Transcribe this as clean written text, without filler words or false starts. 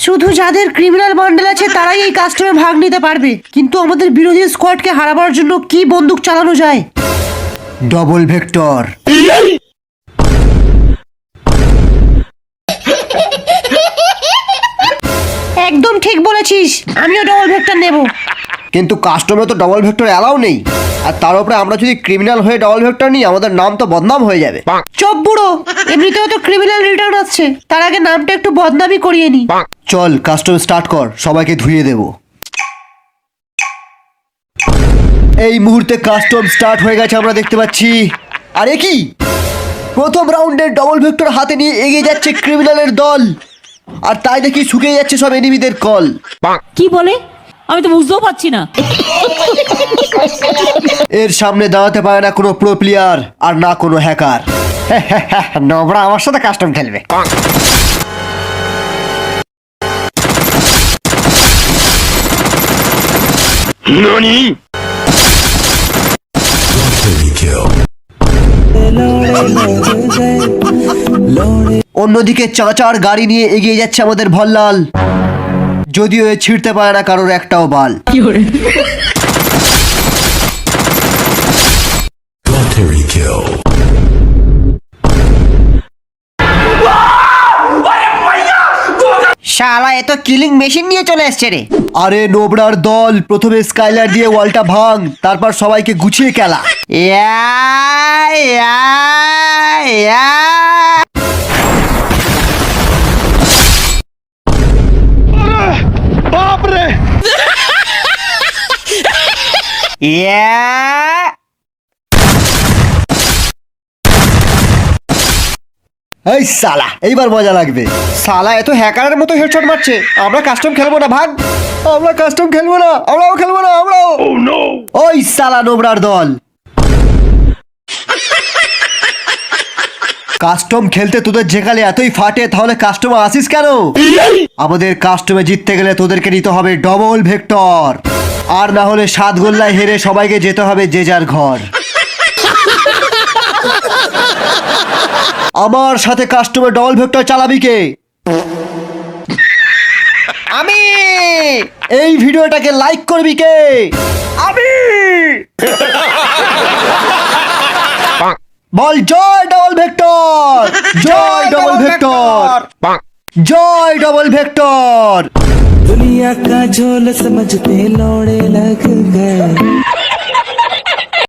শুধু যাদের criminal bundle আছে তারাই এই কাস্টমে ভাগ নিতে পারবে, কিন্তু আমাদের বিরোধী স্কোয়াডকে হারাবার জন্য কি বন্দুক চালানো যায়? Double vector. একদম ঠিক বলেছিস, আমিও ডবল ভেক্টর নেব। কিন্তু কাস্টমে তো ডবল ভেক্টর অ্যালাউ নেই, আর তার উপরে আমরা যদি ক্রিমিনাল হয়ে ডবল ভেক্টর নিই আমাদের নাম তো বদনাম হয়ে যাবে। চপ বুড়ো, এমনিতেও তো ক্রিমিনাল রিটার্ন আসছে, তার আগে নামটা একটু বদনামি করিয়ে নি। চল কাস্টম স্টার্ট কর, সবাইকে ধুইয়ে দেব। এই মুহূর্তে কাস্টম স্টার্ট হয়ে গেছে আমরা দেখতে পাচ্ছি। আরে কি প্রথম রাউন্ডের ডবল ভেক্টর হাতে নিয়ে এগিয়ে যাচ্ছে ক্রিমিনালের দল, আর তাই দেখি শুকিয়ে যাচ্ছে সব এনিমিদের কল। কি বলে আমি তো বুঝতেও পারছি না। এর সামনে দাঁড়াতে পারে না কোনো প্রো প্লেয়ার আর না কোনো হ্যাকার। নোবরা আমার সাথে কাস্টম খেলবে। অন্যদিকে চাচার গাড়ি নিয়ে এগিয়ে যাচ্ছে আমাদের ভল্লাল, যদিও এ ছিঁড়তে পারে না কারোর একটাও বাল। শালা এ তো কিলিং মেশিন নিয়ে চলে এসছে রে। আরে নোবরার দল প্রথমে স্কাইলার দিয়ে ওয়ালটা ভাঙ, তারপর সবাইকে গুছিয়ে খেলা। এই সালা এইবার মজা লাগবে। সালা এত হ্যাকারের মতো হেডশট মারছে, আমরা কাস্টম খেলবো না ভাগ, আমরা কাস্টম খেলবো না, আমরাও খেলবো না, আমরাও। ওই সালা নোবরার দল, কাস্টম খেলতে তোদের যেখানে এতই ফাটে তাহলে কাস্টমে আসিস কেন? আমাদের কাস্টমে জিততে গেলে তোদেরকে নিতে হবে ডবল ভেক্টর, আর না হলে 7 গোল্লায় হেরে সবাইকে যেতে হবে যে যার ঘর। আমার সাথে কাস্টমে ডবল ভেক্টর চালাবি কে? আমি। এই ভিডিওটাকে লাইক করবি কে? আমি। বল জয় ডবল ভেক্টর, জয় ডবল ভেক্টর, জয় डबल वेक्टर। दुनिया का झोल समझते लौड़े लग गए।